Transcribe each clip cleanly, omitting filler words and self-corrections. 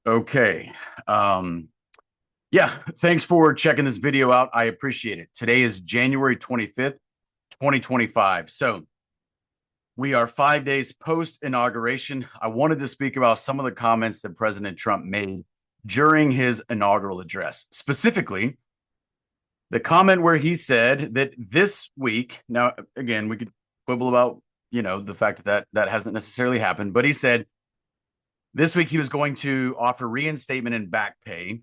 Okay. Yeah, thanks for checking this video out. I appreciate it. Today is January 25th, 2025. So we are 5 days post inauguration. I wanted to speak about some of the comments that President Trump made during his inaugural address. Specifically, the comment where he said that this week, now, again, we could quibble about, the fact that hasn't necessarily happened, but he said this week he was going to offer reinstatement and back pay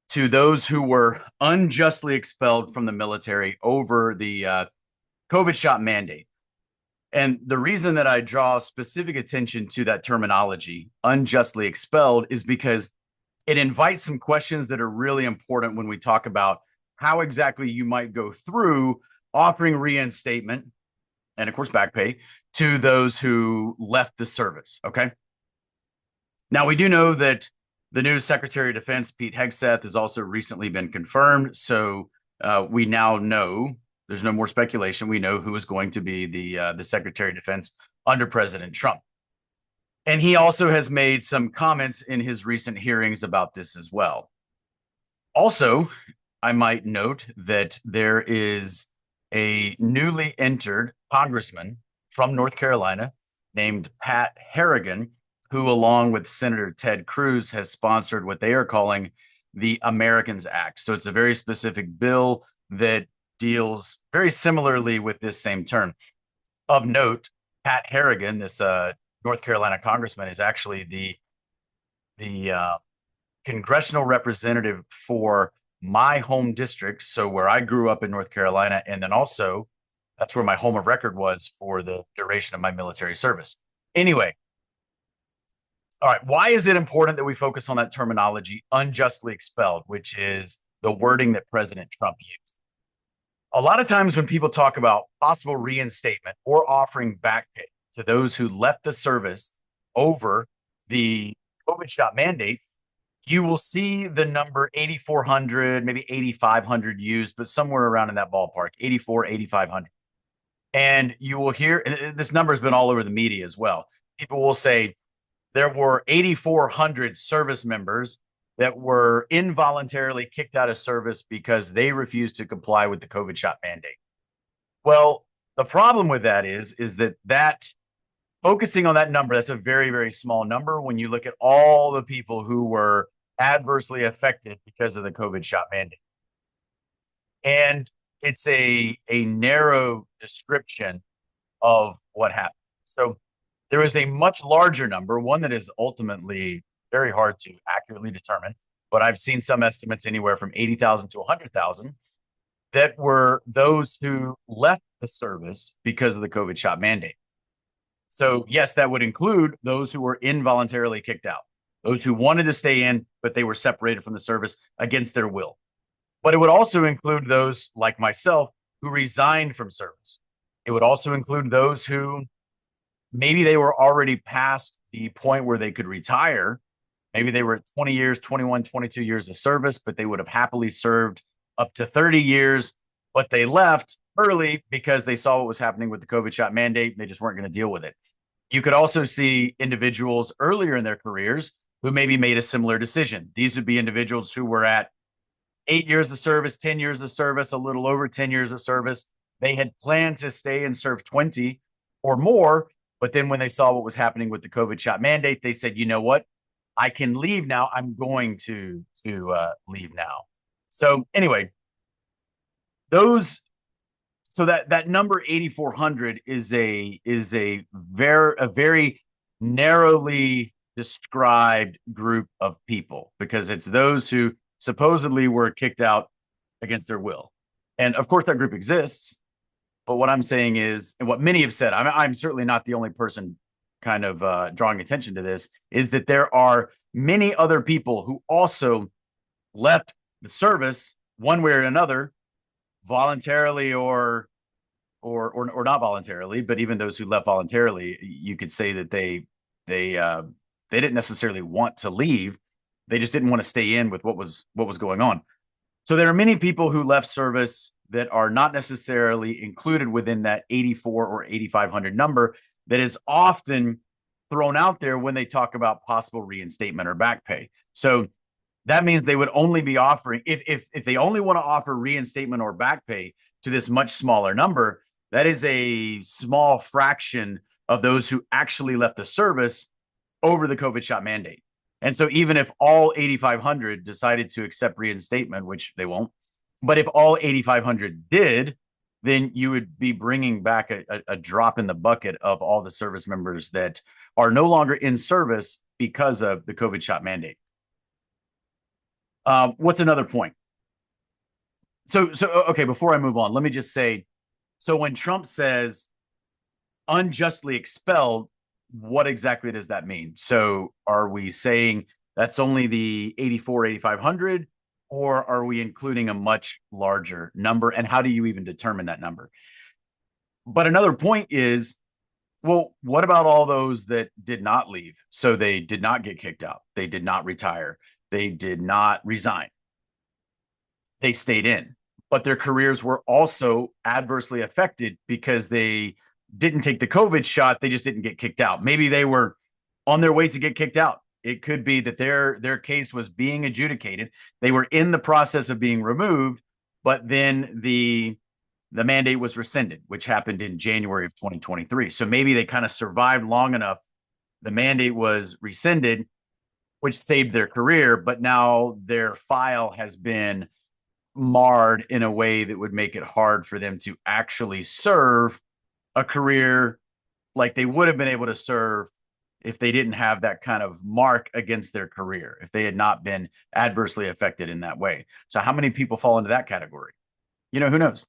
to those who were unjustly expelled from the military over the COVID shot mandate. And the reason that I draw specific attention to that terminology, unjustly expelled, is because it invites some questions that are really important when we talk about how exactly you might go through offering reinstatement and, of course, back pay to those who left the service. Okay. Now, we do know that the new Secretary of Defense, Pete Hegseth, has also recently been confirmed. So we now know there's no more speculation. We know who is going to be the Secretary of Defense under President Trump. And he also has made some comments in his recent hearings about this as well. Also, I might note that there is a newly entered congressman from North Carolina named Pat Harrigan, who, along with Senator Ted Cruz, has sponsored what they are calling the Americans Act. So it's a very specific bill that deals very similarly with this same term. Of note, Pat Harrigan, this North Carolina congressman, is actually the congressional representative for my home district. So where I grew up in North Carolina, and then also that's where my home of record was for the duration of my military service. Anyway, all right, why is it important that we focus on that terminology, unjustly expelled, which is the wording that President Trump used? A lot of times when people talk about possible reinstatement or offering back pay to those who left the service over the COVID shot mandate, you will see the number 8,400, maybe 8,500 used, but somewhere around in that ballpark, 84, 8,500. And you will hear this number has been all over the media as well. People will say there were 8,400 service members that were involuntarily kicked out of service because they refused to comply with the COVID shot mandate. Well, the problem with that is that focusing on that number, that's a very, very small number when you look at all the people who were adversely affected because of the COVID shot mandate. And it's a narrow description of what happened. So there is a much larger number, one that is ultimately very hard to accurately determine, but I've seen some estimates anywhere from 80,000 to 100,000 that were those who left the service because of the COVID shot mandate. So yes, that would include those who were involuntarily kicked out, those who wanted to stay in, but they were separated from the service against their will. But it would also include those like myself who resigned from service. It would also include those who maybe they were already past the point where they could retire. Maybe they were at 20 years, 21, 22 years of service, but they would have happily served up to 30 years, but they left early because they saw what was happening with the COVID shot mandate and they just weren't going to deal with it. You could also see individuals earlier in their careers who maybe made a similar decision. These would be individuals who were at 8 years of service, 10 years of service, a little over 10 years of service. They had planned to stay and serve 20 or more, but then when they saw what was happening with the COVID shot mandate, they said, you know what? I can leave now. I'm going to leave now. So anyway, that number 8,400 is a very narrowly described group of people because it's those who supposedly were kicked out against their will. And of course, that group exists. But what I'm saying is, and what many have said, I'm certainly not the only person kind of drawing attention to this, is that there are many other people who also left the service one way or another, voluntarily or not voluntarily. But even those who left voluntarily, you could say that they didn't necessarily want to leave. They just didn't want to stay in with what was going on. So there are many people who left service that are not necessarily included within that 84 or 8,500 number that is often thrown out there when they talk about possible reinstatement or back pay. So that means they would only be offering, if they only want to offer reinstatement or back pay to this much smaller number, that is a small fraction of those who actually left the service over the COVID shot mandate. And so even if all 8,500 decided to accept reinstatement, which they won't, but if all 8,500 did, then you would be bringing back a drop in the bucket of all the service members that are no longer in service because of the COVID shot mandate. What's another point? So okay, before I move on, let me just say, so when Trump says unjustly expelled, what exactly does that mean? So are we saying that's only the 84, 8,500, or are we including a much larger number? And how do you even determine that number? But another point is, well, what about all those that did not leave? So they did not get kicked out. They did not retire. They did not resign. They stayed in, but their careers were also adversely affected because they didn't take the COVID shot. They just didn't get kicked out. Maybe they were on their way to get kicked out. It could be that their case was being adjudicated. They were in the process of being removed, but then the mandate was rescinded, which happened in January of 2023. So maybe they kind of survived long enough. The mandate was rescinded, which saved their career, but now their file has been marred in a way that would make it hard for them to actually serve a career like they would have been able to serve if they didn't have that kind of mark against their career, if they had not been adversely affected in that way. So how many people fall into that category? You know, who knows?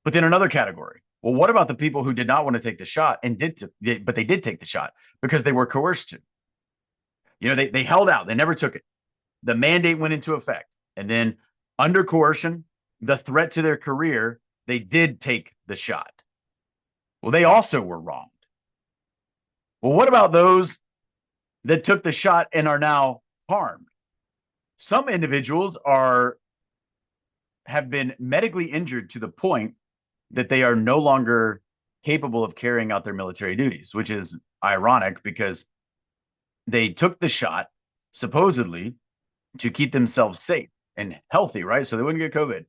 But then another category. Well, what about the people who did not want to take the shot and but they did take the shot because they were coerced to? You know, they held out. They never took it. The mandate went into effect. And then under coercion, the threat to their career, they did take the shot. Well, they also were wronged. Well, what about those that took the shot and are now harmed? Some individuals have been medically injured to the point that they are no longer capable of carrying out their military duties, which is ironic because they took the shot supposedly to keep themselves safe and healthy, right? So they wouldn't get COVID.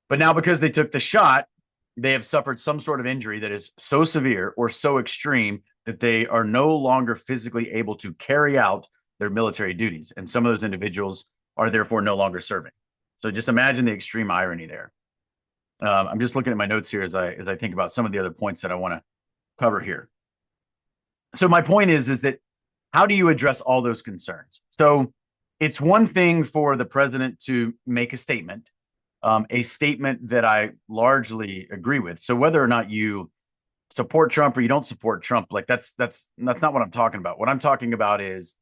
But now because they took the shot, they have suffered some sort of injury that is so severe or so extreme that they are no longer physically able to carry out their military duties. And some of those individuals are therefore no longer serving. So just imagine the extreme irony there. I'm just looking at my notes here as I think about some of the other points that I want to cover here. So my point is that how do you address all those concerns? So it's one thing for the president to make a statement that I largely agree with. So whether or not you support Trump or you don't support Trump, like that's not what I'm talking about. What I'm talking about is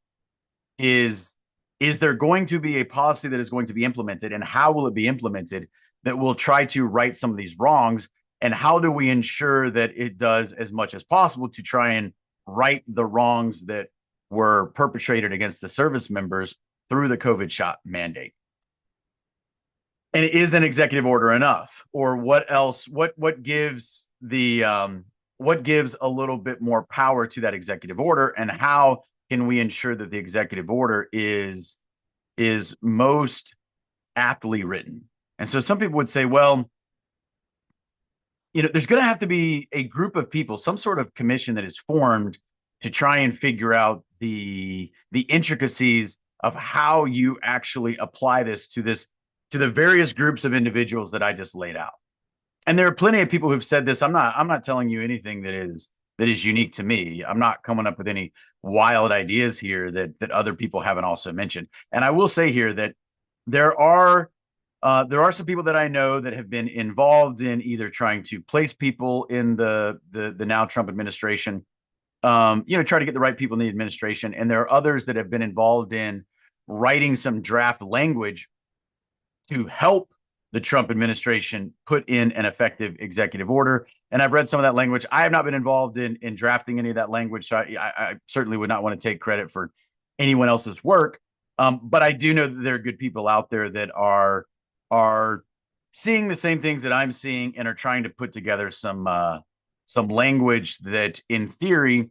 there going to be a policy that is going to be implemented, and how will it be implemented that will try to right some of these wrongs? And how do we ensure that it does as much as possible to try and right the wrongs that were perpetrated against the service members through the COVID shot mandate? And is an executive order enough, or what else? What gives what gives a little bit more power to that executive order, and how can we ensure that the executive order is most aptly written? And so some people would say, well, you know, there's going to have to be a group of people, some sort of commission that is formed to try and figure out the intricacies of how you actually apply this to the various groups of individuals that I just laid out. And there are plenty of people who've said this. I'm not telling you anything that is unique to me. I'm not coming up with any wild ideas here that other people haven't also mentioned. And I will say here that there are some people that I know that have been involved in either trying to place people in the now Trump administration, try to get the right people in the administration. And there are others that have been involved in writing some draft language to help the Trump administration put in an effective executive order. And I've read some of that language. I have not been involved in drafting any of that language, so I certainly would not want to take credit for anyone else's work. But I do know that there are good people out there that are seeing the same things that I'm seeing and are trying to put together some language that, in theory,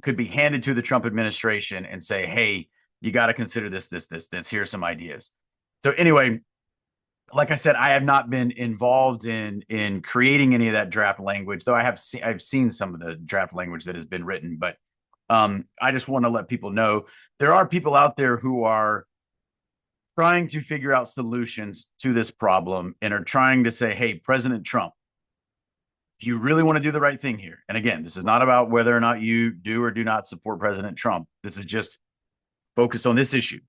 could be handed to the Trump administration and say, hey, you got to consider this. Here's some ideas. So anyway, like I said, I have not been involved in creating any of that draft language, though I've seen some of the draft language that has been written. But I just want to let people know there are people out there who are trying to figure out solutions to this problem and are trying to say, hey, President Trump, if you really want to do the right thing here, and again, this is not about whether or not you do or do not support President Trump. This is just focused on this issue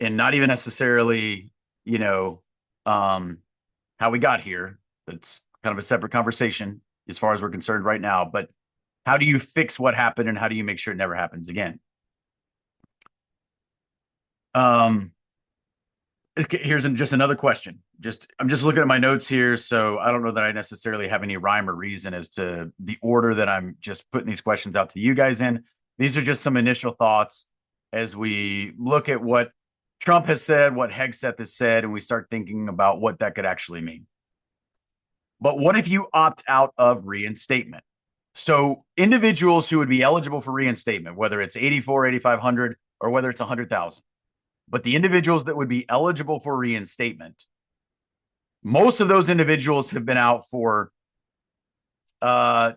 and not even necessarily, you know, how we got here. That's kind of a separate conversation as far as we're concerned right now. But how do you fix what happened and how do you make sure it never happens again? Um, here's just another question. I'm just looking at my notes here, so I don't know that I necessarily have any rhyme or reason as to the order that I'm just putting these questions out to you guys in. These are just some initial thoughts as we look at what Trump has said, what Hegseth has said, and we start thinking about what that could actually mean. But what if you opt out of reinstatement? So individuals who would be eligible for reinstatement, whether it's 84, 8,500, or whether it's 100,000, but the individuals that would be eligible for reinstatement, most of those individuals have been out for, I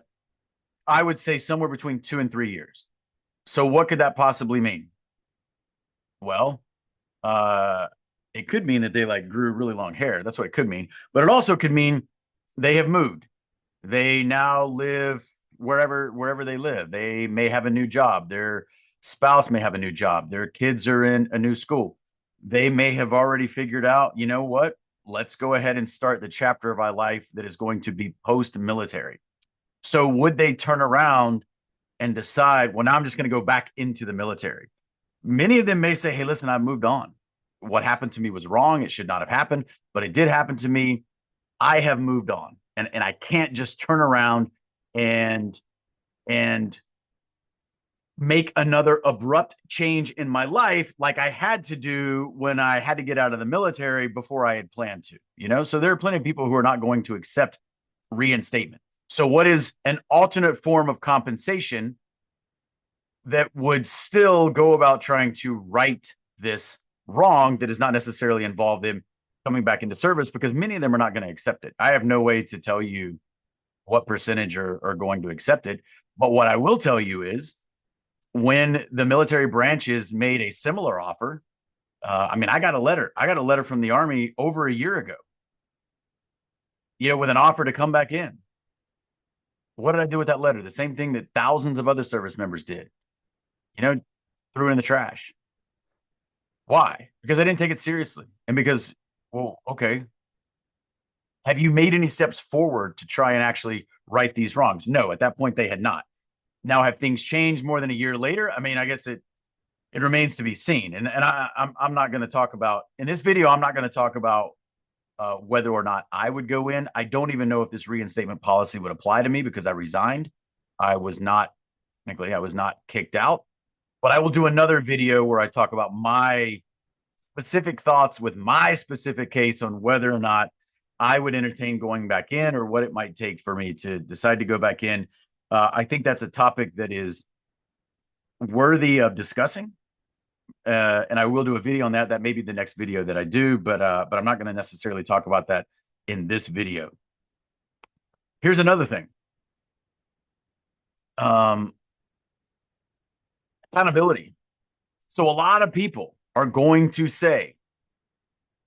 would say, somewhere between 2 and 3 years. So what could that possibly mean? Well, it could mean that they like grew really long hair. That's what it could mean. But it also could mean they have moved. They now live wherever they live. They may have a new job. Their spouse may have a new job. Their kids are in a new school. They may have already figured out, you know what? Let's go ahead and start the chapter of our life that is going to be post-military. So would they turn around and decide, well, now I'm just going to go back into the military? Many of them may say, hey, listen, I've moved on. What happened to me was wrong. It should not have happened, but it did happen to me. I have moved on. And I can't just turn around and make another abrupt change in my life like I had to do when I had to get out of the military before I had planned to, So there are plenty of people who are not going to accept reinstatement. So what is an alternate form of compensation that would still go about trying to right this wrong that is not necessarily involved in coming back into service, because many of them are not going to accept it. I have no way to tell you what percentage are going to accept it. But what I will tell you is when the military branches made a similar offer, I got a letter. I got a letter from the Army over a year ago, with an offer to come back in. What did I do with that letter? The same thing that thousands of other service members did, threw it in the trash. Why? Because I didn't take it seriously. And because, well, okay, have you made any steps forward to try and actually right these wrongs? No, at that point they had not. Now, have things changed more than a year later? I guess it remains to be seen. And I'm not going to talk about, in this video, I'm not going to talk about whether or not I would go in. I don't even know if this reinstatement policy would apply to me because I resigned. I was not kicked out. But I will do another video where I talk about my specific thoughts with my specific case on whether or not I would entertain going back in or what it might take for me to decide to go back in. I think that's a topic that is worthy of discussing. And I will do a video on that. That may be the next video that I do, but I'm not going to necessarily talk about that in this video. Here's another thing. Accountability. So a lot of people are going to say,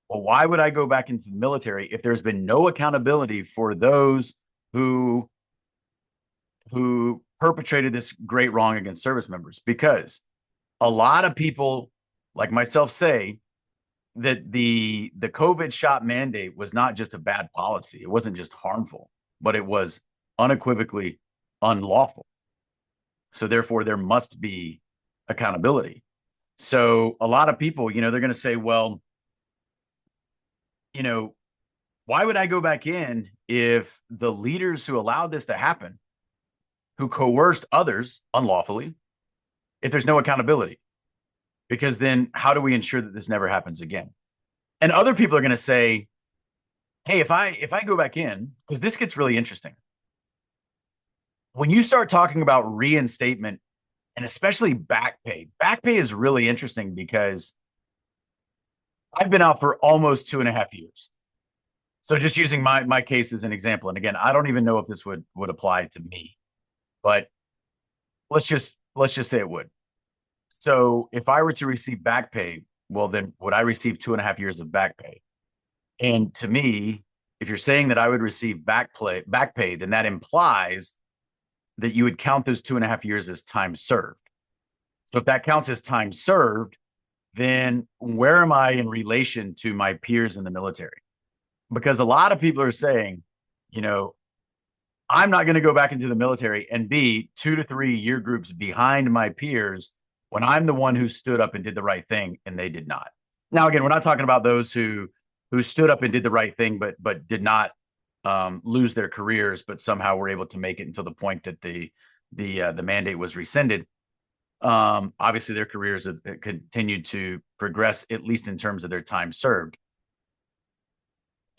well, why would I go back into the military if there's been no accountability for those who perpetrated this great wrong against service members? Because a lot of people like myself say that the COVID shot mandate was not just a bad policy. It wasn't just harmful, but it was unequivocally unlawful. So therefore, there must be accountability. So a lot of people, they're going to say, well, why would I go back in if the leaders who allowed this to happen, who coerced others unlawfully, if there's no accountability? Because then how do we ensure that this never happens again? And other people are going to say, hey, if I go back in, because this gets really interesting. when you start talking about reinstatement and especially back pay is really interesting because I've been out for almost 2.5 years. So just using my case as an example, and again, I don't even know if this would apply to me, but let's just say it would. So if I were to receive back pay, well, then would I receive 2.5 years of back pay? And to me, if you're saying that I would receive back pay, then that implies that you would count those 2.5 years as time served. So if that counts as time served, then where am I in relation to my peers in the military? Because a lot of people are saying, you know, I'm not going to go back into the military and be 2 to 3 year groups behind my peers when I'm the one who stood up and did the right thing and they did not. Now, again, we're not talking about those who stood up and did the right thing, but did not lose their careers, but somehow were able to make it until the point that the mandate was rescinded. Obviously, their careers have continued to progress, at least in terms of their time served.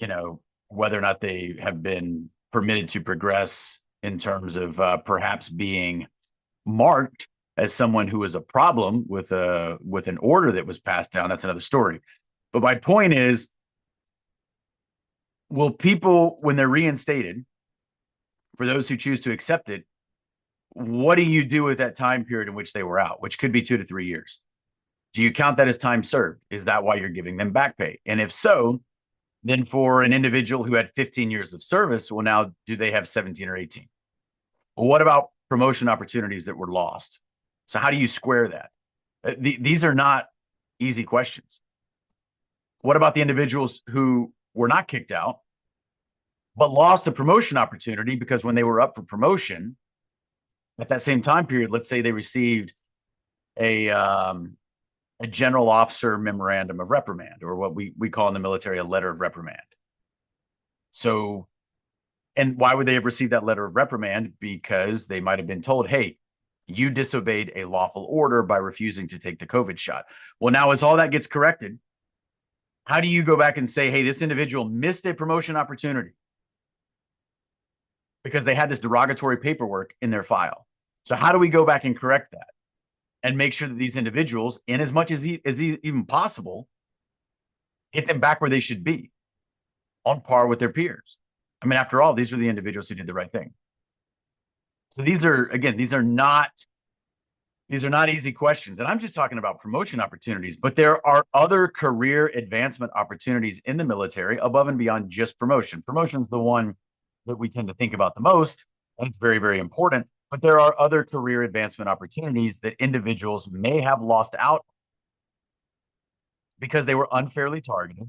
You know, whether or not they have been permitted to progress in terms of perhaps being marked as someone who was a problem with an order that was passed down, that's another story. But my point is, will people, when they're reinstated, for those who choose to accept it, what do you do with that time period in which they were out, which could be 2 to 3 years? Do you count that as time served? Is that why you're giving them back pay? And if so, then for an individual who had 15 years of service, well, now do they have 17 or 18? Well, what about promotion opportunities that were lost? So how do you square that? These are not easy questions. What about the individuals who were not kicked out, but lost a promotion opportunity because when they were up for promotion at that same time period, let's say they received a general officer memorandum of reprimand, or what we call in the military a letter of reprimand. So, and why would they have received that letter of reprimand? Because they might have been told, hey, you disobeyed a lawful order by refusing to take the COVID shot. Well, now as all that gets corrected, how do you go back and say, hey, this individual missed a promotion opportunity because they had this derogatory paperwork in their file? So how do we go back and correct that and make sure that these individuals, in as much as even possible, get them back where they should be, on par with their peers? I mean, after all, these are the individuals who did the right thing. So these are not easy questions. And I'm just talking about promotion opportunities, but there are other career advancement opportunities in the military above and beyond just promotion. Promotion is the one that we tend to think about the most, and it's very, very important. But there are other career advancement opportunities that individuals may have lost out because they were unfairly targeted,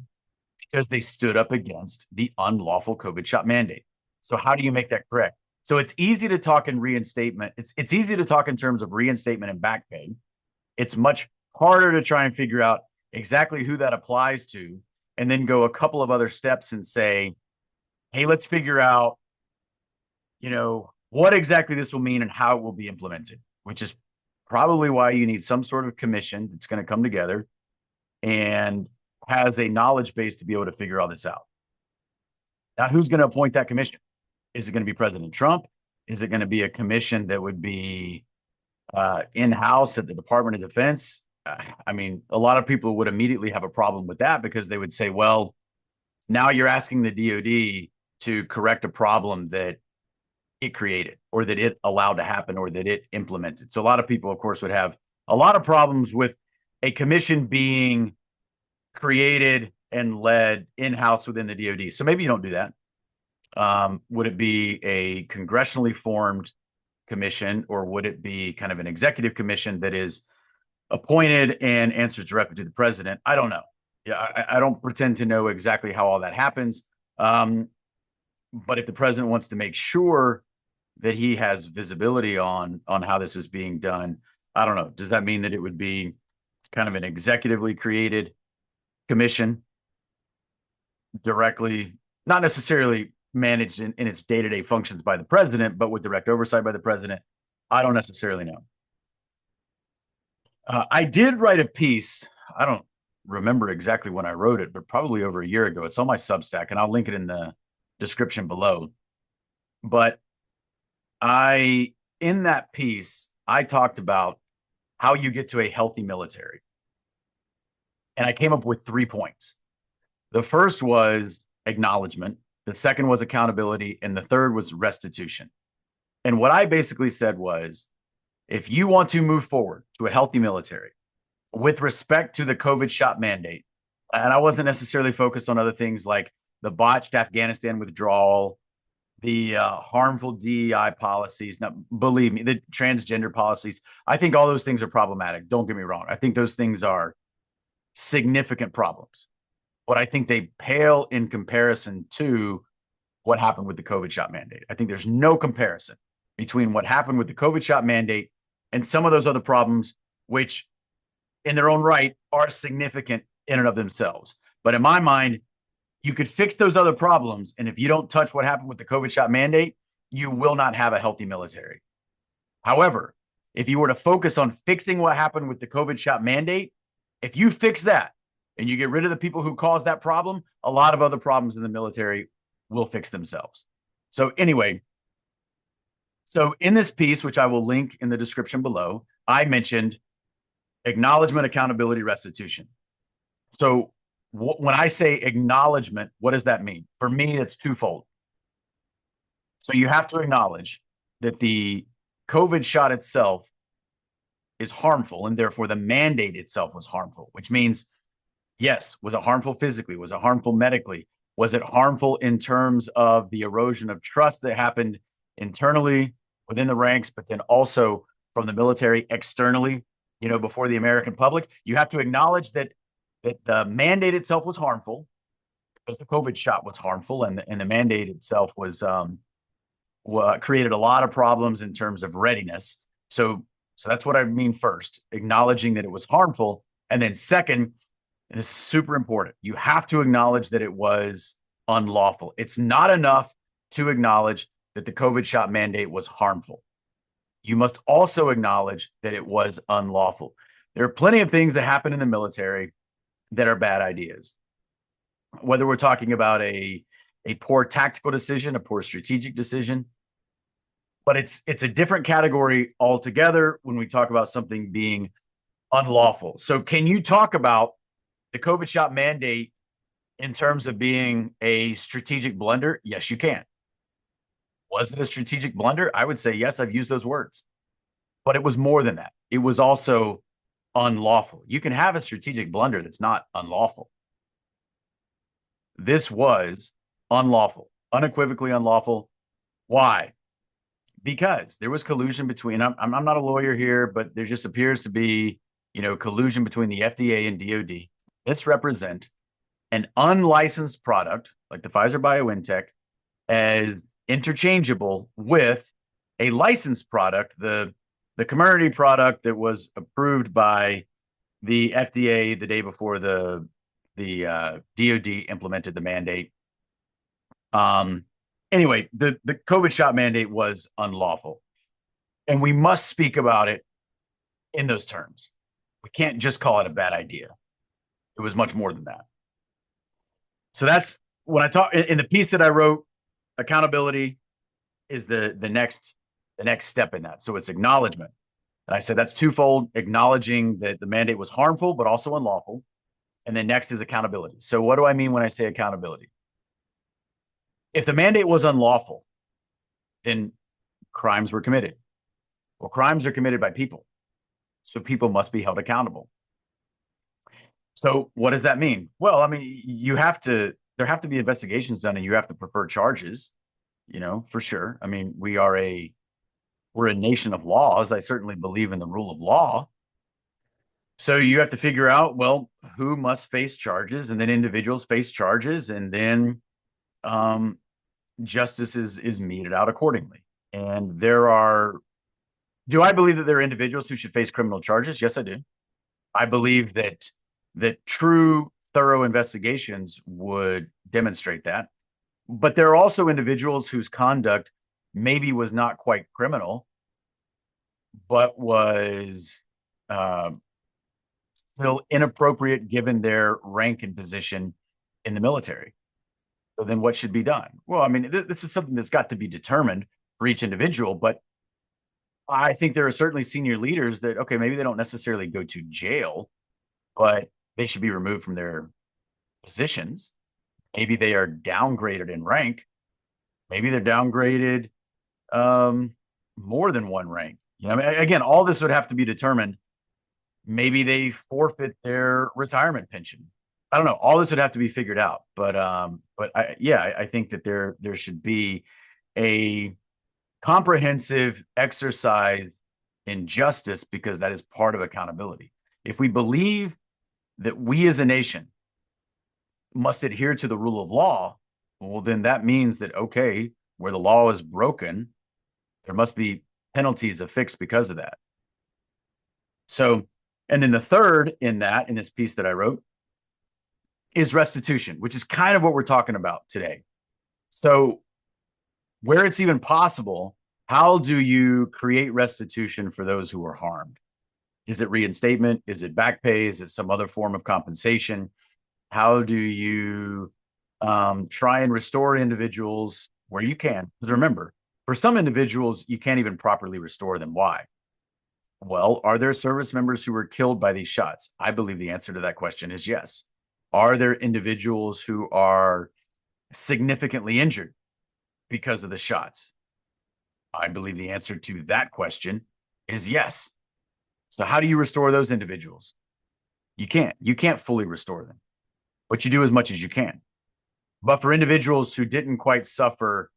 because they stood up against the unlawful COVID shot mandate. So how do you make that correct? So it's easy to talk in reinstatement. It's easy to talk in terms of reinstatement and back pay. It's much harder to try and figure out exactly who that applies to, and then go a couple of other steps and say, hey, let's figure out, what exactly this will mean and how it will be implemented, which is probably why you need some sort of commission that's going to come together and has a knowledge base to be able to figure all this out. Now, who's going to appoint that commission? Is it going to be President Trump? Is it going to be a commission that would be in-house at the Department of Defense? I mean, a lot of people would immediately have a problem with that because they would say, well, now you're asking the DoD to correct a problem that it created, or that it allowed to happen, or that it implemented. So a lot of people, of course, would have a lot of problems with a commission being created and led in-house within the DoD. So maybe you don't do that. Would it be a congressionally formed commission, or would it be kind of an executive commission that is appointed and answers directly to the president? I don't know. Yeah, I don't pretend to know exactly how all that happens. But if the president wants to make sure that he has visibility on how this is being done, I don't know. Does that mean that it would be kind of an executively created commission, directly, not necessarily managed in its day-to-day functions by the president, but with direct oversight by the president? I don't necessarily know. I did write a piece. I don't remember exactly when I wrote it, but probably over a year ago. It's on my Substack, and I'll link it in the description below. But I in that piece, I talked about how you get to a healthy military. And I came up with 3 points. The first was acknowledgement, the second was accountability, and the third was restitution. And what I basically said was if you want to move forward to a healthy military with respect to the COVID shot mandate, and I wasn't necessarily focused on other things like the botched Afghanistan withdrawal, the harmful DEI policies. Now, believe me, the transgender policies, I think all those things are problematic. Don't get me wrong. I think those things are significant problems, but I think they pale in comparison to what happened with the COVID shot mandate. I think there's no comparison between what happened with the COVID shot mandate and some of those other problems, which in their own right are significant in and of themselves. But in my mind, you could fix those other problems. And if you don't touch what happened with the COVID shot mandate, you will not have a healthy military. However, if you were to focus on fixing what happened with the COVID shot mandate, if you fix that and you get rid of the people who caused that problem, a lot of other problems in the military will fix themselves. So anyway, so in this piece, which I will link in the description below, I mentioned acknowledgement, accountability, restitution. So when I say acknowledgement, what does that mean? For me, it's twofold. So you have to acknowledge that the COVID shot itself is harmful, and therefore the mandate itself was harmful, which means, yes, was it harmful physically? Was it harmful medically? Was it harmful in terms of the erosion of trust that happened internally within the ranks, but then also from the military externally, before the American public? You have to acknowledge that the mandate itself was harmful because the COVID shot was harmful, and the mandate itself was created a lot of problems in terms of readiness. So that's what I mean first, acknowledging that it was harmful. And then second, and this is super important, you have to acknowledge that it was unlawful. It's not enough to acknowledge that the COVID shot mandate was harmful. You must also acknowledge that it was unlawful. There are plenty of things that happen in the military that are bad ideas. Whether we're talking about a poor tactical decision, a poor strategic decision, but it's a different category altogether when we talk about something being unlawful. So can you talk about the COVID shot mandate in terms of being a strategic blunder? Yes, you can. Was it a strategic blunder? I would say yes, I've used those words. But it was more than that. It was also unlawful. You can have a strategic blunder that's not unlawful. This was unlawful, unequivocally unlawful. Why? Because there was collusion between, I'm not a lawyer here, but there just appears to be, collusion between the FDA and DOD. Misrepresent an unlicensed product like the Pfizer BioNTech as interchangeable with a licensed product, the Comirnaty product that was approved by the FDA the day before the DOD implemented the mandate. Anyway, the COVID shot mandate was unlawful, and we must speak about it in those terms. We can't just call it a bad idea. It was much more than that. So that's when I talk in the piece that I wrote. Accountability is the next step in that. So it's acknowledgement. And I said that's twofold, acknowledging that the mandate was harmful, but also unlawful. And then next is accountability. So what do I mean when I say accountability? If the mandate was unlawful, then crimes were committed. Well, crimes are committed by people. So people must be held accountable. So what does that mean? Well, I mean, there have to be investigations done, and you have to prefer charges, for sure. I mean, we're a nation of laws. I certainly believe in the rule of law. So you have to figure out, well, who must face charges, and then individuals face charges, and then justice is meted out accordingly. And do I believe that there are individuals who should face criminal charges? Yes, I do. I believe that true, thorough investigations would demonstrate that. But there are also individuals whose conduct maybe was not quite criminal, but was still inappropriate given their rank and position in the military. So then what should be done? Well, I mean, this is something that's got to be determined. for each individual. But I think there are certainly senior leaders that, okay, maybe they don't necessarily go to jail, but they should be removed from their positions. Maybe they are downgraded in rank. Maybe they're downgraded more than one rank. I mean, again, all this would have to be determined. Maybe they forfeit their retirement pension. I don't know. All this would have to be figured out. I think that there should be a comprehensive exercise in justice, because that is part of accountability. If we believe that we as a nation must adhere to the rule of law, well, then that means that, okay, where the law is broken, there must be penalties affixed because of that. So, and then the third in this piece that I wrote is restitution, which is kind of what we're talking about today. So, where it's even possible, how do you create restitution for those who are harmed? Is it reinstatement? Is it back pay? Is it some other form of compensation? How do you try and restore individuals where you can? Because remember, for some individuals, you can't even properly restore them. Why? Well, are there service members who were killed by these shots? I believe the answer to that question is yes. Are there individuals who are significantly injured because of the shots? I believe the answer to that question is yes. So how do you restore those individuals? You can't. You can't fully restore them, but you do as much as you can. But for individuals who didn't quite suffer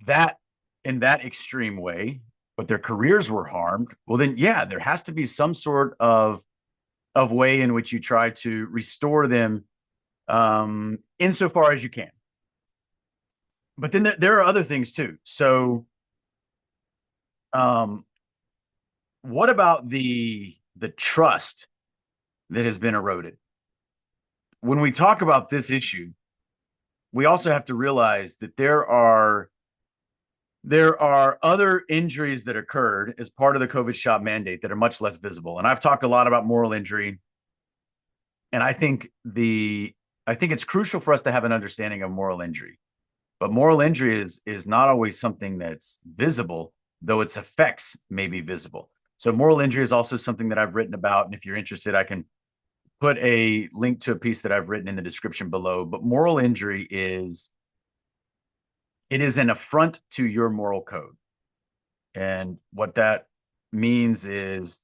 that in that extreme way, but their careers were harmed, well, then, yeah, there has to be some sort of way in which you try to restore them insofar as you can. But then there are other things too. So, what about the trust that has been eroded? When we talk about this issue, we also have to realize that there are other injuries that occurred as part of the COVID shot mandate that are much less visible. And I've talked a lot about moral injury, and I think it's crucial for us to have an understanding of moral injury. But moral injury is not always something that's visible, though its effects may be visible. So moral injury is also something that I've written about, and if you're interested, I can put a link to a piece that I've written in the description below. But moral injury is an affront to your moral code. And what that means is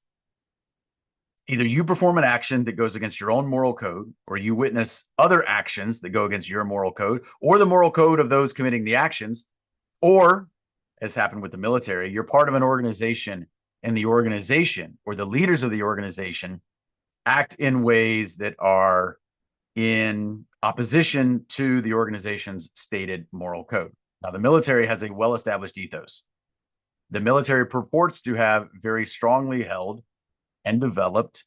either you perform an action that goes against your own moral code, or you witness other actions that go against your moral code or the moral code of those committing the actions, or, as happened with the military, you're part of an organization, and the organization or the leaders of the organization act in ways that are in opposition to the organization's stated moral code. Now, the military has a well-established ethos. The military purports to have very strongly held and developed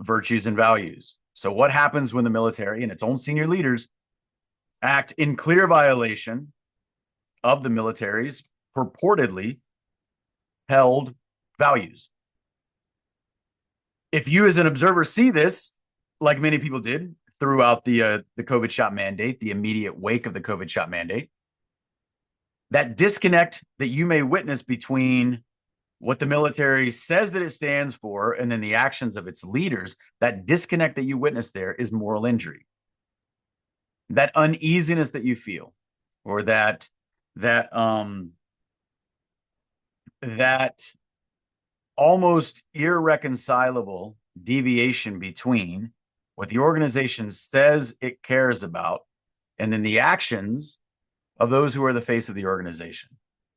virtues and values. So what happens when the military and its own senior leaders act in clear violation of the military's purportedly held values? If you as an observer see this, like many people did throughout the COVID shot mandate, the immediate wake of the COVID shot mandate, that disconnect that you may witness between what the military says that it stands for and then the actions of its leaders, that disconnect that you witness there is moral injury. That uneasiness that you feel, or that almost irreconcilable deviation between what the organization says it cares about and then the actions of those who are the face of the organization.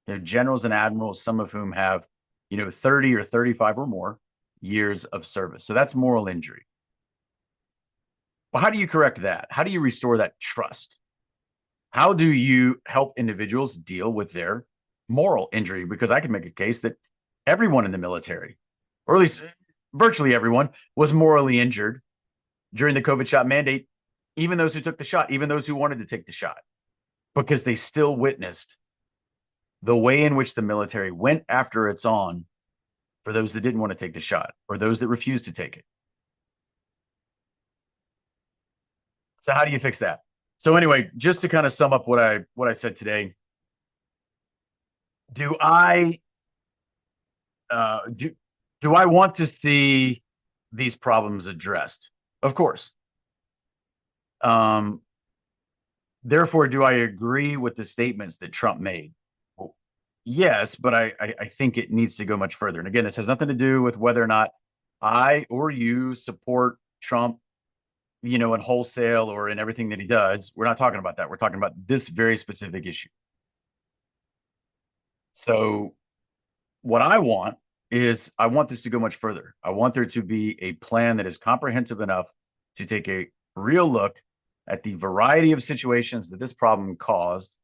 They're generals and admirals, some of whom have 30 or 35 or more years of service. So that's moral injury. Well, how do you correct that? How do you restore that trust? How do you help individuals deal with their moral injury? Because I can make a case that everyone in the military, or at least virtually everyone, was morally injured during the COVID shot mandate, even those who took the shot, even those who wanted to take the shot, because they still witnessed the way in which the military went after its own for those that didn't want to take the shot or those that refused to take it. So how do you fix that? So anyway, just to kind of sum up what I said today, Do I uh, do do I want to see these problems addressed? Of course. Um, Therefore, do I agree with the statements that Trump made? Well, yes, but I think it needs to go much further. And again, this has nothing to do with whether or not I or you support Trump, in wholesale or in everything that he does. We're not talking about that. We're talking about this very specific issue. So, what I want is I want this to go much further. I want there to be a plan that is comprehensive enough to take a real look at the variety of situations that this problem caused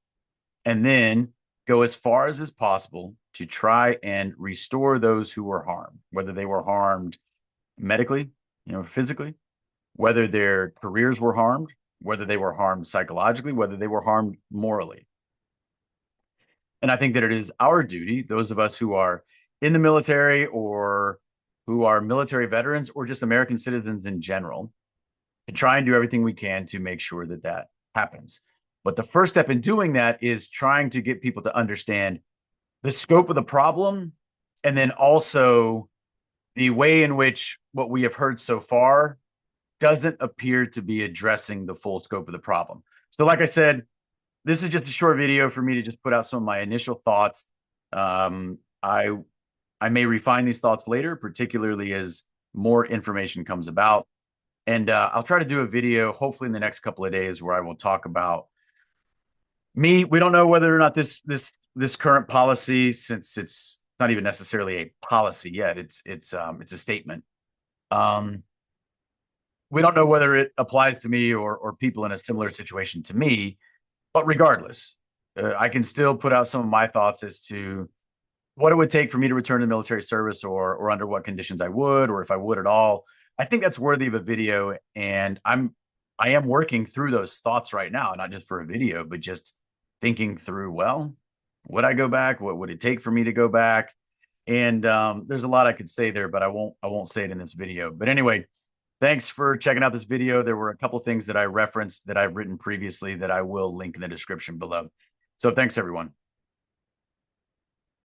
and then go as far as is possible to try and restore those who were harmed, whether they were harmed medically, physically, whether their careers were harmed, whether they were harmed psychologically, whether they were harmed morally. And I think that it is our duty, those of us who are in the military or who are military veterans or just American citizens in general, to try and do everything we can to make sure that that happens. But the first step in doing that is trying to get people to understand the scope of the problem and then also the way in which what we have heard so far doesn't appear to be addressing the full scope of the problem. So, like I said, this is just a short video for me to just put out some of my initial thoughts. Um, I I may refine these thoughts later, particularly as more information comes about. And I'll try to do a video, hopefully in the next couple of days, where I will talk about me. We don't know whether or not this current policy, since it's not even necessarily a policy yet, it's a statement. Um, we don't know whether it applies to me or people in a similar situation to me, but regardless, I can still put out some of my thoughts as to what it would take for me to return to military service or under what conditions I would, or if I would at all. I think that's worthy of a video. And I am working through those thoughts right now, not just for a video, but just thinking through, well, would I go back? What would it take for me to go back? And there's a lot I could say there, but I won't say it in this video. But anyway, thanks for checking out this video. There were a couple things that I referenced that I've written previously that I will link in the description below. So thanks everyone.